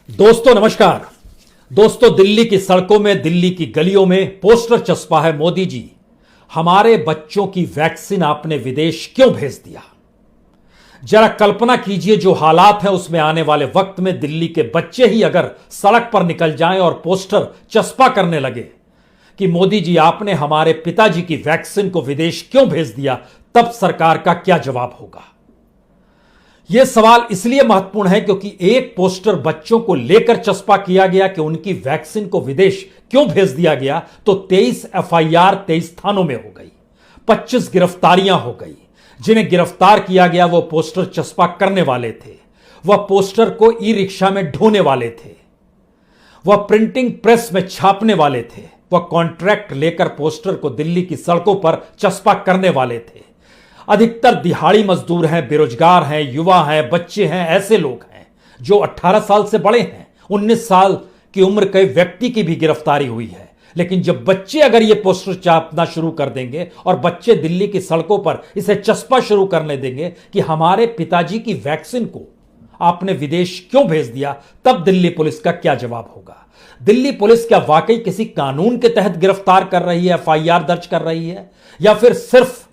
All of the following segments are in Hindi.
दोस्तों नमस्कार। दोस्तों, दिल्ली की सड़कों में, दिल्ली की गलियों में पोस्टर चस्पा है, मोदी जी हमारे बच्चों की वैक्सीन आपने विदेश क्यों भेज दिया। जरा कल्पना कीजिए, जो हालात हैं उसमें आने वाले वक्त में दिल्ली के बच्चे ही अगर सड़क पर निकल जाएं और पोस्टर चस्पा करने लगे कि मोदी जी आपने हमारे पिताजी की वैक्सीन को विदेश क्यों भेज दिया, तब सरकार का क्या जवाब होगा। यह सवाल इसलिए महत्वपूर्ण है क्योंकि एक पोस्टर बच्चों को लेकर चस्पा किया गया कि उनकी वैक्सीन को विदेश क्यों भेज दिया गया, तो 23 एफआईआर 23 थानों में हो गई, 25 गिरफ्तारियां हो गई। जिन्हें गिरफ्तार किया गया वो पोस्टर चस्पा करने वाले थे, वह पोस्टर को ई रिक्शा में ढोने वाले थे, वह प्रिंटिंग प्रेस में छापने वाले थे, वह कॉन्ट्रैक्ट लेकर पोस्टर को दिल्ली की सड़कों पर चस्पा करने वाले थे। अधिकतर दिहाड़ी मजदूर हैं, बेरोजगार हैं, युवा हैं, बच्चे हैं, ऐसे लोग हैं जो 18 साल से बड़े हैं। 19 साल की उम्र के व्यक्ति की भी गिरफ्तारी हुई है। लेकिन जब बच्चे अगर ये पोस्टर छापना शुरू कर देंगे और बच्चे दिल्ली की सड़कों पर इसे चस्पा शुरू करने देंगे कि हमारे पिताजी की वैक्सीन को आपने विदेश क्यों भेज दिया, तब दिल्ली पुलिस का क्या जवाब होगा। दिल्ली पुलिस क्या वाकई किसी कानून के तहत गिरफ्तार कर रही है, एफआईआर दर्ज कर रही है, या फिर सिर्फ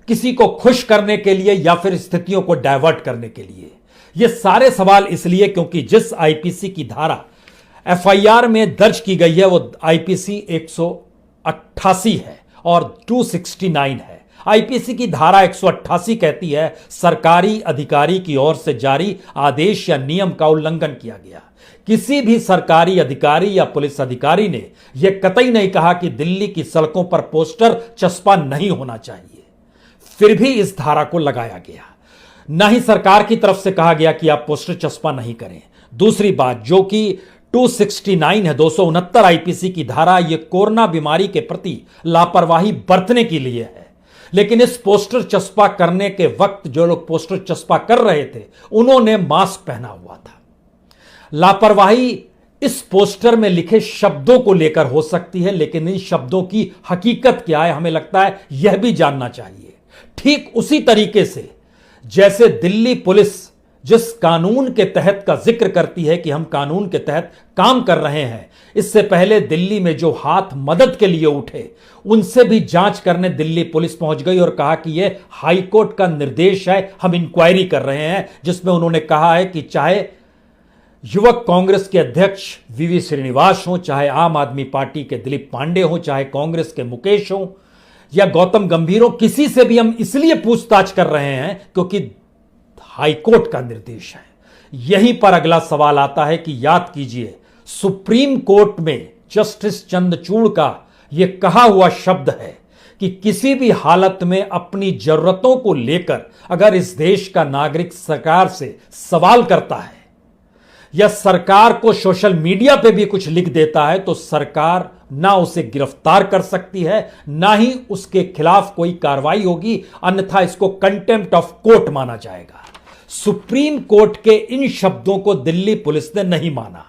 किसी को खुश करने के लिए, या फिर स्थितियों को डायवर्ट करने के लिए। ये सारे सवाल इसलिए क्योंकि जिस आईपीसी की धारा एफआईआर में दर्ज की गई है वो आईपीसी 188 है और 269 है। आईपीसी की धारा 188 कहती है सरकारी अधिकारी की ओर से जारी आदेश या नियम का उल्लंघन किया गया। किसी भी सरकारी अधिकारी या पुलिस अधिकारी ने यह कतई नहीं कहा कि दिल्ली की सड़कों पर पोस्टर चस्पा नहीं होना चाहिए, फिर भी इस धारा को लगाया गया। न ही सरकार की तरफ से कहा गया कि आप पोस्टर चस्पा नहीं करें। दूसरी बात, जो कि 269 है, 269 आईपीसी की धारा, यह कोरोना बीमारी के प्रति लापरवाही बरतने के लिए है। लेकिन इस पोस्टर चस्पा करने के वक्त जो लोग पोस्टर चस्पा कर रहे थे उन्होंने मास्क पहना हुआ था। लापरवाही इस पोस्टर में लिखे शब्दों को लेकर हो सकती है, लेकिन इन शब्दों की हकीकत क्या है हमें लगता है यह भी जानना चाहिए। ठीक उसी तरीके से जैसे दिल्ली पुलिस जिस कानून के तहत का जिक्र करती है कि हम कानून के तहत काम कर रहे हैं, इससे पहले दिल्ली में जो हाथ मदद के लिए उठे उनसे भी जांच करने दिल्ली पुलिस पहुंच गई और कहा कि यह हाईकोर्ट का निर्देश है, हम इंक्वायरी कर रहे हैं, जिसमें उन्होंने कहा है कि चाहे युवक कांग्रेस के अध्यक्ष वीवी श्रीनिवास हो, चाहे आम आदमी पार्टी के दिलीप पांडे हो, चाहे कांग्रेस के मुकेश हो या गौतम गंभीर हो, किसी से भी हम इसलिए पूछताछ कर रहे हैं क्योंकि हाईकोर्ट का निर्देश है। यहीं पर अगला सवाल आता है कि याद कीजिए, सुप्रीम कोर्ट में जस्टिस चंद्रचूड़ का यह कहा हुआ शब्द है कि किसी भी हालत में अपनी जरूरतों को लेकर अगर इस देश का नागरिक सरकार से सवाल करता है या सरकार को सोशल मीडिया पे भी कुछ लिख देता है तो सरकार ना उसे गिरफ्तार कर सकती है, ना ही उसके खिलाफ कोई कार्रवाई होगी, अन्यथा इसको कंटेम्प्ट ऑफ कोर्ट माना जाएगा। सुप्रीम कोर्ट के इन शब्दों को दिल्ली पुलिस ने नहीं माना,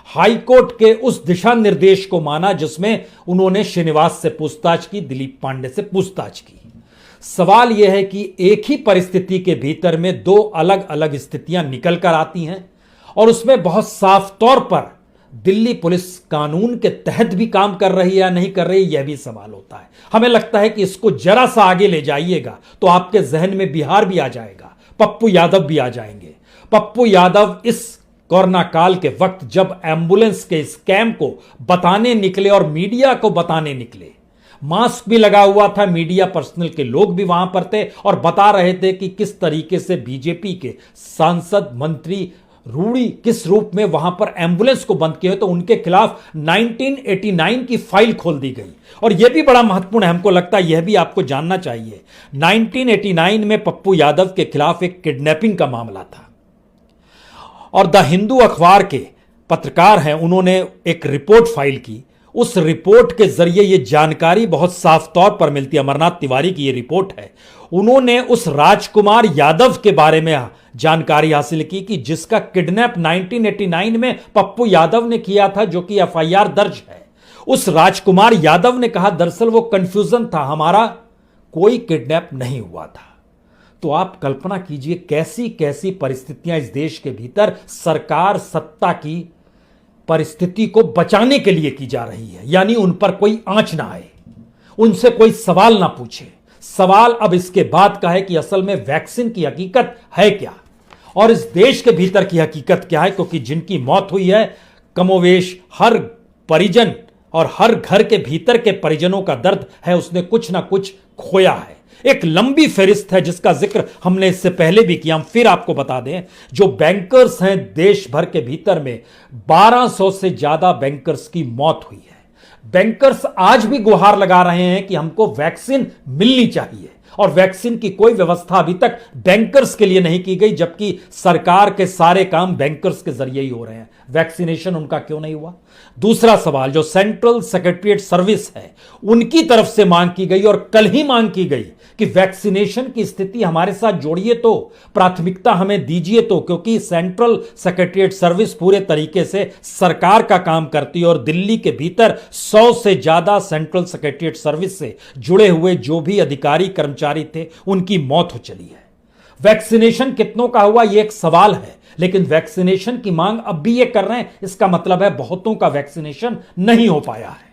हाई कोर्ट के उस दिशा निर्देश को माना जिसमें उन्होंने श्रीनिवास से पूछताछ की, दिलीप पांडे से पूछताछ की। सवाल यह है कि एक ही परिस्थिति के भीतर में दो अलग अलग स्थितियां निकल कर आती हैं और उसमें बहुत साफ तौर पर दिल्ली पुलिस कानून के तहत भी काम कर रही है या नहीं कर रही, यह भी सवाल होता है। हमें लगता है कि इसको जरा सा आगे ले जाइएगा तो आपके जहन में बिहार भी आ जाएगा, पप्पू यादव भी आ जाएंगे। पप्पू यादव इस कोरोना काल के वक्त जब एम्बुलेंस के स्कैम को बताने निकले और मीडिया को बताने निकले, मास्क भी लगा हुआ था, मीडिया पर्सनल के लोग भी वहां पर थे और बता रहे थे कि किस तरीके से बीजेपी के सांसद मंत्री रूडी किस रूप में वहां पर एम्बुलेंस को बंद किया, तो उनके खिलाफ 1989 की फाइल खोल दी गई। और यह भी बड़ा महत्वपूर्ण है, हमको लगता है यह भी आपको जानना चाहिए। 1989 में पप्पू यादव के खिलाफ एक किडनैपिंग का मामला था और द हिंदू अखबार के पत्रकार हैं, उन्होंने एक रिपोर्ट फाइल की। उस रिपोर्ट के जरिए यह जानकारी बहुत साफ तौर पर मिलती है, अमरनाथ तिवारी की यह रिपोर्ट है। उन्होंने उस राजकुमार यादव के बारे में जानकारी हासिल की कि जिसका किडनैप 1989 में पप्पू यादव ने किया था, जो कि एफआईआर दर्ज है। उस राजकुमार यादव ने कहा दरअसल वो कंफ्यूजन था, हमारा कोई किडनैप नहीं हुआ था। तो आप कल्पना कीजिए कैसी कैसी परिस्थितियां इस देश के भीतर सरकार सत्ता की परिस्थिति को बचाने के लिए की जा रही है, यानी उन पर कोई आंच ना आए, उनसे कोई सवाल ना पूछे। सवाल अब इसके बाद का है कि असल में वैक्सीन की हकीकत है क्या और इस देश के भीतर की हकीकत क्या है, क्योंकि जिनकी मौत हुई है कमोवेश हर परिजन और हर घर के भीतर के परिजनों का दर्द है, उसने कुछ ना कुछ खोया है। एक लंबी फहरिस्त है जिसका जिक्र हमने इससे पहले भी किया, हम फिर आपको बता दें। जो बैंकर्स हैं देश भर के भीतर में 1200 से ज्यादा बैंकर्स की मौत हुई है। बैंकर्स आज भी गुहार लगा रहे हैं कि हमको वैक्सीन मिलनी चाहिए और वैक्सीन की कोई व्यवस्था अभी तक बैंकर्स के लिए नहीं की गई, जबकि सरकार के सारे काम बैंकर्स के जरिए ही हो रहे हैं। वैक्सीनेशन उनका क्यों नहीं हुआ? दूसरा सवाल, जो सेंट्रल सेक्रेटरीट सर्विस है उनकी तरफ से मांग की गई और कल ही मांग की गई कि वैक्सीनेशन की स्थिति हमारे साथ जोड़िए, तो प्राथमिकता हमें दीजिए, तो क्योंकि सेंट्रल सेक्रेटरीट सर्विस पूरे तरीके से सरकार का काम करती है और दिल्ली के भीतर 100 से ज्यादा सेंट्रल सेक्रेटरीट सर्विस से जुड़े हुए जो भी अधिकारी कर्मचारी थे उनकी मौत हो चली है। वैक्सीनेशन कितनों का हुआ यह एक सवाल है, लेकिन वैक्सीनेशन की मांग अब भी ये कर रहे हैं, इसका मतलब है बहुतों का वैक्सीनेशन नहीं हो पाया है।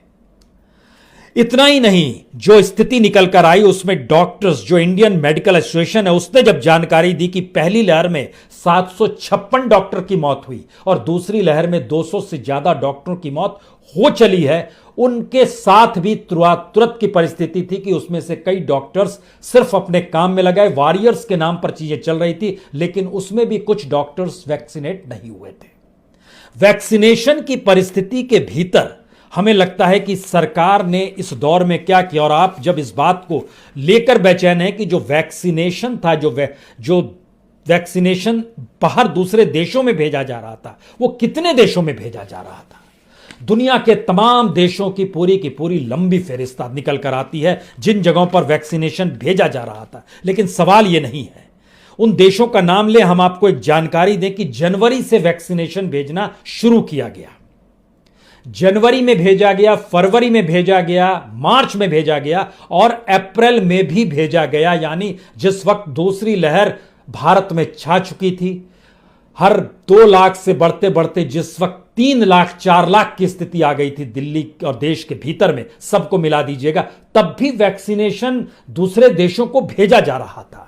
इतना ही नहीं, जो स्थिति निकल कर आई उसमें डॉक्टर्स, जो इंडियन मेडिकल एसोसिएशन है, उसने जब जानकारी दी कि पहली लहर में 756 डॉक्टर की मौत हुई और दूसरी लहर में 200 से ज्यादा डॉक्टरों की मौत हो चली है, उनके साथ भी तुरंत की परिस्थिति थी कि उसमें से कई डॉक्टर्स सिर्फ अपने काम में लगाए, वॉरियर्स के नाम पर चीजें चल रही थी, लेकिन उसमें भी कुछ डॉक्टर्स वैक्सीनेट नहीं हुए थे। वैक्सीनेशन की परिस्थिति के भीतर हमें लगता है कि सरकार ने इस दौर में क्या किया, और आप जब इस बात को लेकर बेचैन हैं कि जो वैक्सीनेशन था, जो वैक्सीनेशन बाहर दूसरे देशों में भेजा जा रहा था, वो कितने देशों में भेजा जा रहा था? दुनिया के तमाम देशों की पूरी लंबी फहरिस्त निकल कर आती है जिन जगहों पर वैक्सीनेशन भेजा जा रहा था। लेकिन सवाल यह नहीं है उन देशों का नाम ले, हम आपको एक जानकारी दें कि जनवरी से वैक्सीनेशन भेजना शुरू किया गया। जनवरी में भेजा गया, फरवरी में भेजा गया, मार्च में भेजा गया और अप्रैल में भी भेजा गया, यानी जिस वक्त दूसरी लहर भारत में छा चुकी थी, हर 2 लाख से बढ़ते बढ़ते जिस वक्त 3 लाख 4 लाख की स्थिति आ गई थी दिल्ली और देश के भीतर में, सबको मिला दीजिएगा, तब भी वैक्सीनेशन दूसरे देशों को भेजा जा रहा था।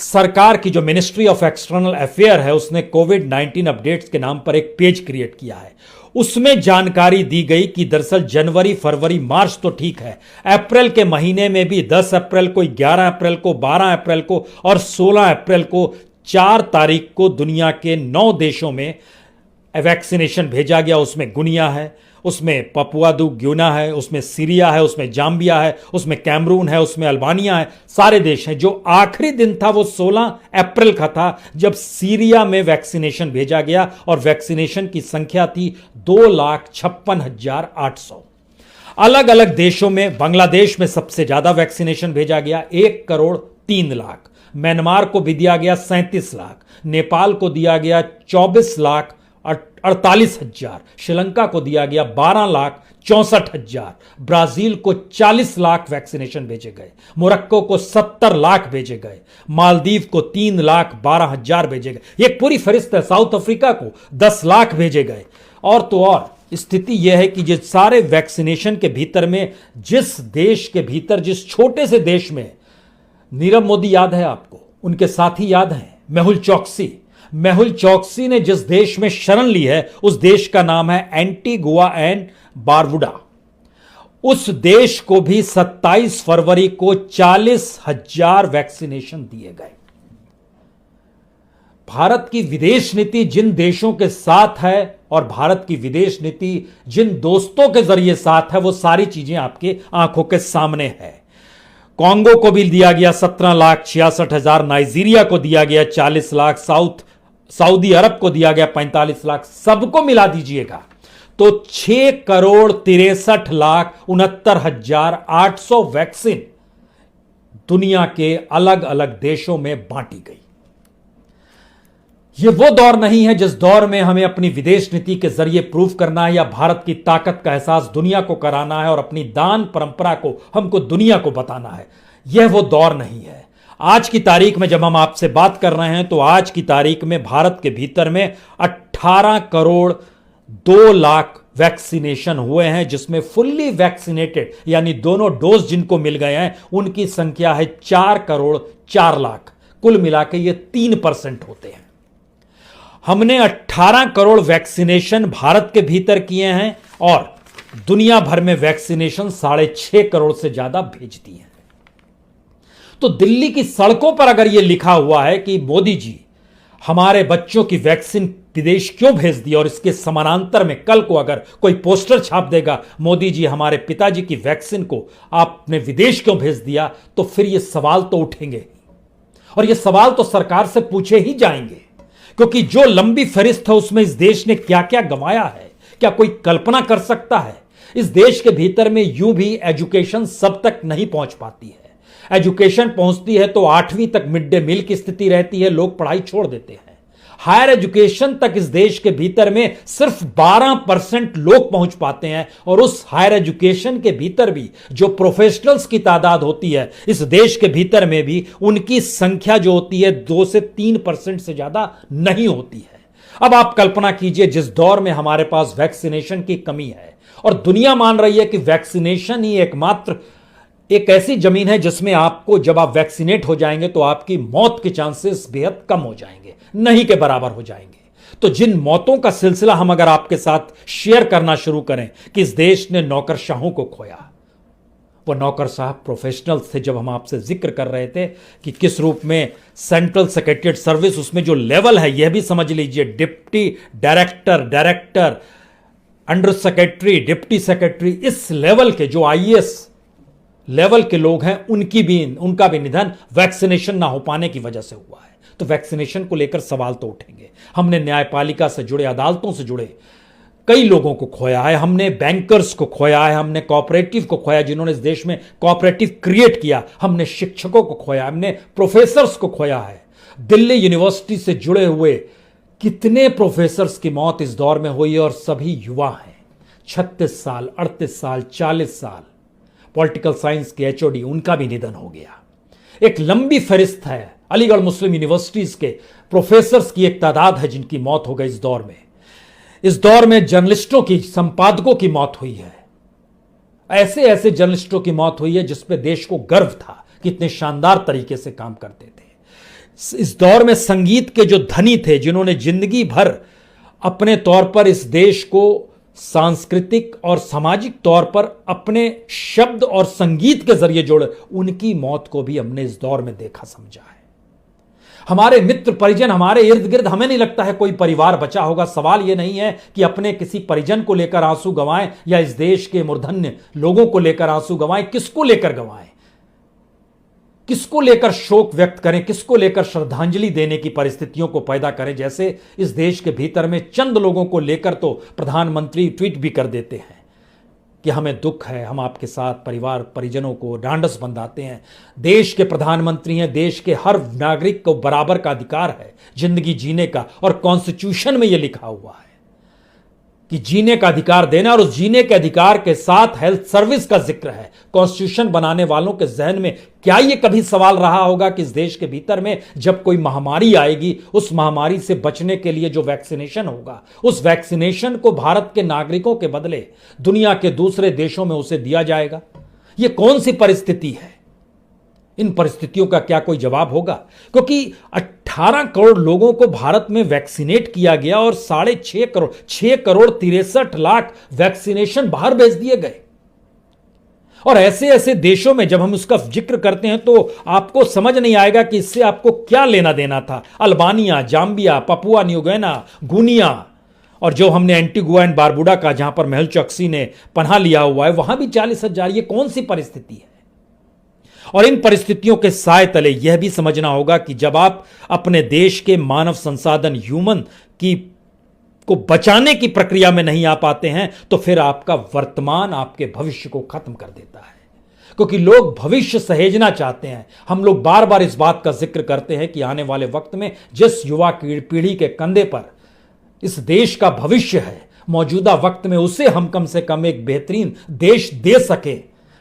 सरकार की जो मिनिस्ट्री ऑफ एक्सटर्नल अफेयर है उसने कोविड-19 अपडेट्स के नाम पर एक पेज क्रिएट किया है। उसमें जानकारी दी गई कि दरअसल जनवरी, फरवरी, मार्च तो ठीक है, अप्रैल के महीने में भी 10 अप्रैल को, 11 अप्रैल को, 12 अप्रैल को और 16 अप्रैल को 4 तारीख को दुनिया के 9 देशों में वैक्सीनेशन भेजा गया। उसमें गुनिया है, उसमें पपुआ न्यू गिनी है, उसमें सीरिया है, उसमें जाम्बिया है, उसमें कैमरून है, उसमें अल्बानिया है, सारे देश हैं। जो आखिरी दिन था वो 16 अप्रैल का था जब सीरिया में वैक्सीनेशन भेजा गया और वैक्सीनेशन की संख्या थी 2,56,800। अलग अलग देशों में, बांग्लादेश में सबसे ज्यादा वैक्सीनेशन भेजा गया, 1,03,00,000। म्यांमार को भी दिया गया 37 लाख, नेपाल को दिया गया 24,48,000, श्रीलंका को दिया गया 12,64,000, ब्राजील को 40 लाख वैक्सीनेशन भेजे गए, मोरक्को को 70 लाख भेजे गए, मालदीव को 3,12,000 भेजे गए। एक पूरी फहरिस्त है। साउथ अफ्रीका को 10 लाख भेजे गए। और तो और स्थिति यह है कि जिस सारे वैक्सीनेशन के भीतर में, जिस देश के भीतर, जिस छोटे से देश में, नीरव मोदी याद है आपको, उनके साथी याद हैं, मेहुल चौकसी ने जिस देश में शरण ली है उस देश का नाम है एंटीगुआ एंड बारबुडा। उस देश को भी 27 फरवरी को 40,000 वैक्सीनेशन दिए गए। भारत की विदेश नीति जिन देशों के साथ है और भारत की विदेश नीति जिन दोस्तों के जरिए साथ है, वो सारी चीजें आपके आंखों के सामने है। कांगो को भी दिया गया 17,66,000, नाइजीरिया को दिया गया 40 लाख, सऊदी अरब को दिया गया 45 लाख, सबको मिला दीजिएगा तो 6,63,69,800 वैक्सीन दुनिया के अलग अलग देशों में बांटी गई। यह वो दौर नहीं है जिस दौर में हमें अपनी विदेश नीति के जरिए प्रूव करना है या भारत की ताकत का एहसास दुनिया को कराना है और अपनी दान परंपरा को हमको दुनिया को बताना है। यह वो दौर नहीं है। आज की तारीख में जब हम आपसे बात कर रहे हैं तो आज की तारीख में भारत के भीतर में 18 करोड़ 2 लाख वैक्सीनेशन हुए हैं, जिसमें फुल्ली वैक्सीनेटेड यानी दोनों डोज जिनको मिल गए हैं उनकी संख्या है 4 करोड़ 4 लाख। कुल मिला के ये 3% होते हैं। हमने 18 करोड़ वैक्सीनेशन भारत के भीतर किए हैं और दुनिया भर में वैक्सीनेशन 6.5 करोड़ से ज्यादा भेज दिए हैं। तो दिल्ली की सड़कों पर अगर यह लिखा हुआ है कि मोदी जी हमारे बच्चों की वैक्सीन विदेश क्यों भेज दी, और इसके समानांतर में कल को अगर कोई पोस्टर छाप देगा मोदी जी हमारे पिताजी की वैक्सीन को आपने विदेश क्यों भेज दिया, तो फिर ये सवाल तो उठेंगे और ये सवाल तो सरकार से पूछे ही जाएंगे, क्योंकि जो लंबी फहरिस्त है उसमें इस देश ने क्या क्या गंवाया है, क्या कोई कल्पना कर सकता है। इस देश के भीतर में यूं भी एजुकेशन सब तक नहीं पहुंच पाती है। एजुकेशन पहुंचती है तो 8वीं तक मिड डे मील की स्थिति रहती है, लोग पढ़ाई छोड़ देते हैं। हायर एजुकेशन तक इस देश के भीतर में सिर्फ 12% लोग पहुंच पाते हैं, और उस हायर एजुकेशन के भीतर भी जो प्रोफेशनल्स की तादाद होती है इस देश के भीतर में भी उनकी संख्या जो होती है 2 से 3% से ज्यादा नहीं होती है। अब आप कल्पना कीजिए जिस दौर में हमारे पास वैक्सीनेशन की कमी है और दुनिया मान रही है कि वैक्सीनेशन ही एकमात्र एक ऐसी जमीन है जिसमें आपको जब आप वैक्सीनेट हो जाएंगे तो आपकी मौत के चांसेस बेहद कम हो जाएंगे, नहीं के बराबर हो जाएंगे। तो जिन मौतों का सिलसिला हम अगर आपके साथ शेयर करना शुरू करें कि इस देश ने नौकरशाहों को खोया, वो नौकर साहब प्रोफेशनल्स थे। जब हम आपसे जिक्र कर रहे थे कि किस रूप में सेंट्रल सेक्रेटरीट सर्विस, उसमें जो लेवल है यह भी समझ लीजिए, deputy director, under secretary, deputy secretary, इस लेवल के जो आईएएस लेवल के लोग हैं उनका भी निधन वैक्सीनेशन ना हो पाने की वजह से हुआ है। तो वैक्सीनेशन को लेकर सवाल तो उठेंगे। हमने न्यायपालिका से जुड़े, अदालतों से जुड़े कई लोगों को खोया है, हमने बैंकर्स को खोया है, हमने कोऑपरेटिव को खोया जिन्होंने इस देश में कोऑपरेटिव क्रिएट किया, हमने शिक्षकों को खोया, हमने प्रोफेसर्स को खोया है। दिल्ली यूनिवर्सिटी से जुड़े हुए कितने प्रोफेसर्स की मौत इस दौर में हुई और सभी युवा हैं, 36 साल, 38 साल, 40 साल। पॉलिटिकल साइंस के एचओडी, उनका भी निधन हो गया। एक लंबी फहरिस्त है। अलीगढ़ मुस्लिम यूनिवर्सिटीज के प्रोफेसर्स की एक तादाद है जिनकी मौत हो गई इस दौर में। इस दौर में जर्नलिस्टों की, संपादकों की मौत हुई है। ऐसे ऐसे जर्नलिस्टों की मौत हुई है जिस पे देश को गर्व था कि इतने शानदार तरीके से काम करते थे। इस दौर में संगीत के जो धनी थे, जिन्होंने जिंदगी भर अपने तौर पर इस देश को सांस्कृतिक और सामाजिक तौर पर अपने शब्द और संगीत के जरिए जोड़े, उनकी मौत को भी हमने इस दौर में देखा समझा है। हमारे मित्र परिजन, हमारे इर्द गिर्द, हमें नहीं लगता है कोई परिवार बचा होगा। सवाल यह नहीं है कि अपने किसी परिजन को लेकर आंसू गंवाएं या इस देश के मूर्धन्य लोगों को लेकर आंसू गंवाएं। किसको लेकर गंवाएं, किसको लेकर शोक व्यक्त करें, किसको लेकर श्रद्धांजलि देने की परिस्थितियों को पैदा करें। जैसे इस देश के भीतर में चंद लोगों को लेकर तो प्रधानमंत्री ट्वीट भी कर देते हैं कि हमें दुख है, हम आपके साथ, परिवार परिजनों को ढांढस बंधाते हैं। देश के प्रधानमंत्री हैं, देश के हर नागरिक को बराबर का अधिकार है जिंदगी जीने का, और कॉन्स्टिट्यूशन में यह लिखा हुआ है कि जीने का अधिकार देना, और उस जीने के अधिकार के साथ हेल्थ सर्विस का जिक्र है। कॉन्स्टिट्यूशन बनाने वालों के जहन में क्या यह कभी सवाल रहा होगा कि इस देश के भीतर में जब कोई महामारी आएगी, उस महामारी से बचने के लिए जो वैक्सीनेशन होगा, उस वैक्सीनेशन को भारत के नागरिकों के बदले दुनिया के दूसरे देशों में उसे दिया जाएगा? यह कौन सी परिस्थिति है? इन परिस्थितियों का क्या कोई जवाब होगा? क्योंकि 18 करोड़ लोगों को भारत में वैक्सीनेट किया गया और 6 करोड़ 63 लाख वैक्सीनेशन बाहर भेज दिए गए। और ऐसे ऐसे देशों में जब हम उसका जिक्र करते हैं तो आपको समझ नहीं आएगा कि इससे आपको क्या लेना देना था। Albania, Zambia, Papua New Guinea, Guinea, और जो हमने एंटीगुआ एंड बारबुडा का, जहां पर महल चौकसी ने पनाह लिया हुआ है, वहां भी 40,000। ये कौन सी परिस्थिति है? और इन परिस्थितियों के साए तले यह भी समझना होगा कि जब आप अपने देश के मानव संसाधन, ह्यूमन की को बचाने की प्रक्रिया में नहीं आ पाते हैं तो फिर आपका वर्तमान आपके भविष्य को खत्म कर देता है। क्योंकि लोग भविष्य सहेजना चाहते हैं। हम लोग बार बार इस बात का जिक्र करते हैं कि आने वाले वक्त में जिस युवा पीढ़ी के कंधे पर इस देश का भविष्य है, मौजूदा वक्त में उसे हम कम से कम एक बेहतरीन देश दे सके,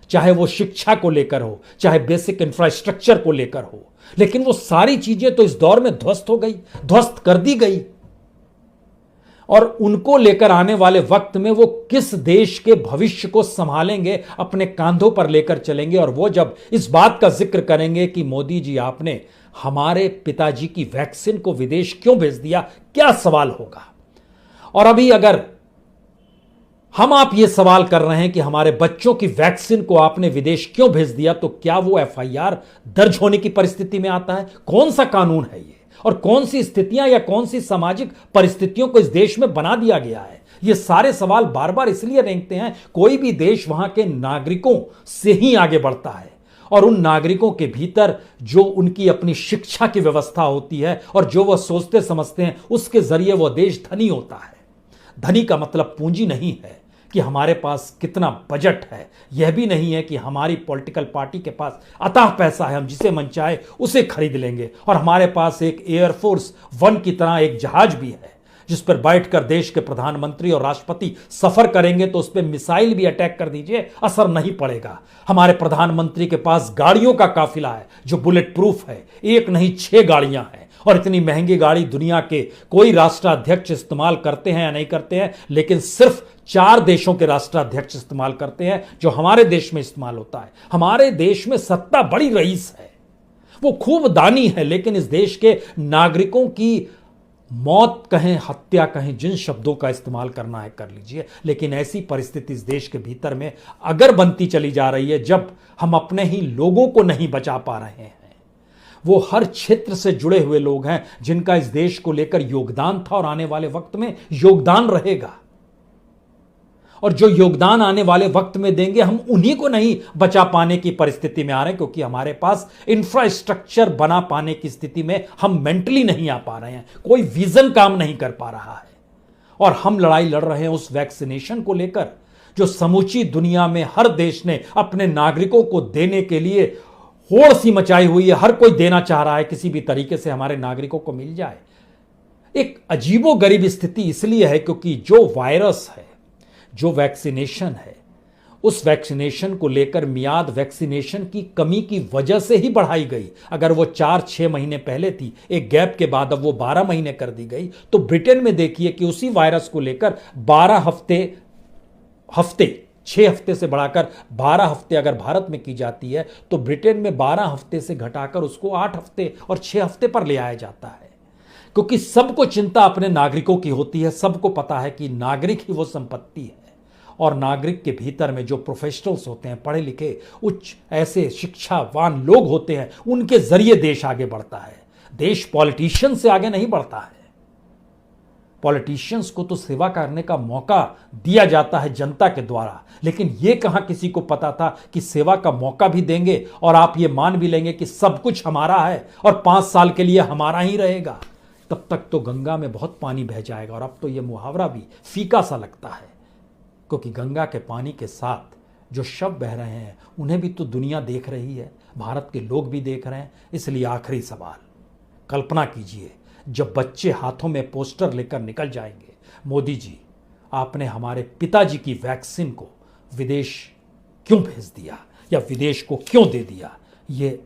चाहे वो शिक्षा को लेकर हो, चाहे बेसिक इंफ्रास्ट्रक्चर को लेकर हो। लेकिन वो सारी चीजें तो इस दौर में ध्वस्त हो गई, ध्वस्त कर दी गई। और उनको लेकर आने वाले वक्त में वो किस देश के भविष्य को संभालेंगे, अपने कांधों पर लेकर चलेंगे। और वो जब इस बात का जिक्र करेंगे कि मोदी जी आपने हमारे पिताजी की वैक्सीन को विदेश क्यों भेज दिया, क्या सवाल होगा। और अभी अगर हम आप ये सवाल कर रहे हैं कि हमारे बच्चों की वैक्सीन को आपने विदेश क्यों भेज दिया, तो क्या वो एफआईआर दर्ज होने की परिस्थिति में आता है? कौन सा कानून है ये, और कौन सी स्थितियां या कौन सी सामाजिक परिस्थितियों को इस देश में बना दिया गया है? ये सारे सवाल बार बार इसलिए रेंगते हैं, कोई भी देश वहां के नागरिकों से ही आगे बढ़ता है, और उन नागरिकों के भीतर जो उनकी अपनी शिक्षा की व्यवस्था होती है और जो वह सोचते समझते हैं, उसके जरिए वह देश धनी होता है। धनी का मतलब पूंजी नहीं है कि हमारे पास कितना बजट है, यह भी नहीं है कि हमारी पॉलिटिकल पार्टी के पास अथाह पैसा है, हम जिसे मन चाहे उसे खरीद लेंगे, और हमारे पास एक एयरफोर्स वन की तरह एक जहाज भी है जिस पर बैठकर देश के प्रधानमंत्री और राष्ट्रपति सफर करेंगे तो उस पर मिसाइल भी अटैक कर दीजिए, असर नहीं पड़ेगा। हमारे प्रधानमंत्री के पास गाड़ियों का काफिला है जो बुलेट प्रूफ है, एक नहीं 6 गाड़ियां हैं, और इतनी महंगी गाड़ी दुनिया के कोई राष्ट्राध्यक्ष इस्तेमाल करते हैं या नहीं करते हैं, लेकिन सिर्फ 4 देशों के राष्ट्राध्यक्ष इस्तेमाल करते हैं, जो हमारे देश में इस्तेमाल होता है। हमारे देश में सत्ता बड़ी रईस है, वो खूब दानी है, लेकिन इस देश के नागरिकों की मौत कहें, हत्या कहें, जिन शब्दों का इस्तेमाल करना है कर लीजिए, लेकिन ऐसी परिस्थिति इस देश के भीतर में अगर बनती चली जा रही है, जब हम अपने ही लोगों को नहीं बचा पा रहे हैं। वो हर क्षेत्र से जुड़े हुए लोग हैं जिनका इस देश को लेकर योगदान था और आने वाले वक्त में योगदान रहेगा, और जो योगदान आने वाले वक्त में देंगे, हम उन्हीं को नहीं बचा पाने की परिस्थिति में आ रहे हैं, क्योंकि हमारे पास इंफ्रास्ट्रक्चर बना पाने की स्थिति में हम मेंटली नहीं आ पा रहे हैं, कोई विजन काम नहीं कर पा रहा है। और हम लड़ाई लड़ रहे हैं उस वैक्सीनेशन को लेकर जो समूची दुनिया में हर देश ने अपने नागरिकों को देने के लिए होड़ सी मचाई हुई है। हर कोई देना चाह रहा है, किसी भी तरीके से हमारे नागरिकों को मिल जाए। एक अजीबोगरीब स्थिति इसलिए है क्योंकि जो वायरस है, जो वैक्सीनेशन है, उस वैक्सीनेशन को लेकर मियाद वैक्सीनेशन की कमी की वजह से ही बढ़ाई गई। अगर वो 4-6 महीने पहले थी, एक गैप के बाद अब वो 12 महीने कर दी गई, तो ब्रिटेन में देखिए कि उसी वायरस को लेकर 12 हफ्ते 6 हफ्ते से बढ़ाकर 12 हफ्ते अगर भारत में की जाती है, तो ब्रिटेन में 12 हफ्ते से घटाकर उसको 8 हफ्ते और 6 हफ्ते पर ले आया जाता है। क्योंकि सबको चिंता अपने नागरिकों की होती है, सबको पता है कि नागरिक ही वो संपत्ति है, और नागरिक के भीतर में जो प्रोफेशनल्स होते हैं, पढ़े लिखे उच्च ऐसे शिक्षावान लोग होते हैं, उनके जरिए देश आगे बढ़ता है। देश पॉलिटिशियन से आगे नहीं बढ़ता है। पॉलिटिशियंस को तो सेवा करने का मौका दिया जाता है जनता के द्वारा, लेकिन यह कहां किसी को पता था कि सेवा का मौका भी देंगे और आप ये मान भी लेंगे कि सब कुछ हमारा है और 5 साल के लिए हमारा ही रहेगा। तब तक तो गंगा में बहुत पानी बह जाएगा। और अब तो यह मुहावरा भी फीका सा लगता है, क्योंकि गंगा के पानी के साथ जो शव बह रहे हैं उन्हें भी तो दुनिया देख रही है, भारत के लोग भी देख रहे हैं। इसलिए आखिरी सवाल, कल्पना कीजिए जब बच्चे हाथों में पोस्टर लेकर निकल जाएंगे, मोदी जी आपने हमारे पिताजी की वैक्सीन को विदेश क्यों भेज दिया या विदेश को क्यों दे दिया। ये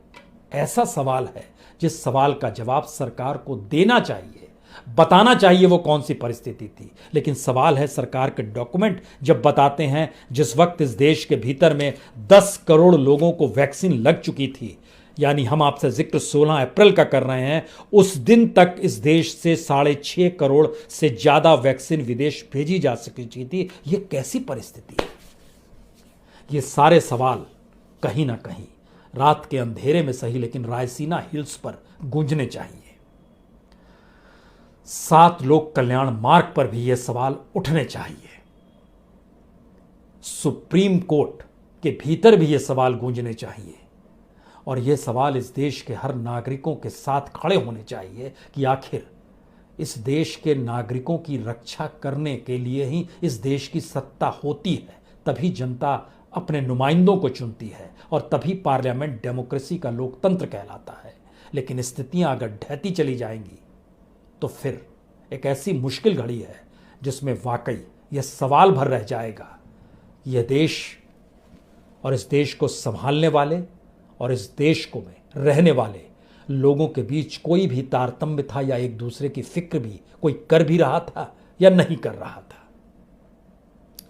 ऐसा सवाल है जिस सवाल का जवाब सरकार को देना चाहिए, बताना चाहिए वो कौन सी परिस्थिति थी। लेकिन सवाल है, सरकार के डॉक्यूमेंट जब बताते हैं जिस वक्त इस देश के भीतर में 10 करोड़ लोगों को वैक्सीन लग चुकी थी, यानी हम आपसे जिक्र 16 अप्रैल का कर रहे हैं, उस दिन तक इस देश से 6.5 करोड़ से ज्यादा वैक्सीन विदेश भेजी जा सकी थी। यह कैसी परिस्थिति है? ये सारे सवाल कहीं ना कहीं रात के अंधेरे में सही, लेकिन रायसीना हिल्स पर गूंजने चाहिए। 7 लोक कल्याण मार्ग पर भी यह सवाल उठने चाहिए। सुप्रीम कोर्ट के भीतर भी यह सवाल गूंजने चाहिए, और यह सवाल इस देश के हर नागरिकों के साथ खड़े होने चाहिए कि आखिर इस देश के नागरिकों की रक्षा करने के लिए ही इस देश की सत्ता होती है, तभी जनता अपने नुमाइंदों को चुनती है, और तभी पार्लियामेंट डेमोक्रेसी का लोकतंत्र कहलाता है। लेकिन स्थितियां अगर ढहती चली जाएंगी तो फिर एक ऐसी मुश्किल घड़ी है जिसमें वाकई यह सवाल भर रह जाएगा, यह देश और इस देश को संभालने वाले और इस देश को में रहने वाले लोगों के बीच कोई भी तारतम्य था या एक दूसरे की फिक्र भी कोई कर भी रहा था या नहीं कर रहा था।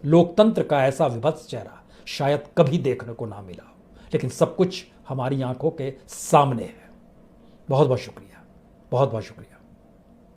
लोकतंत्र का ऐसा विभत्स चेहरा शायद कभी देखने को ना मिला, लेकिन सब कुछ हमारी आंखों के सामने है। बहुत बहुत शुक्रिया, बहुत बहुत शुक्रिया।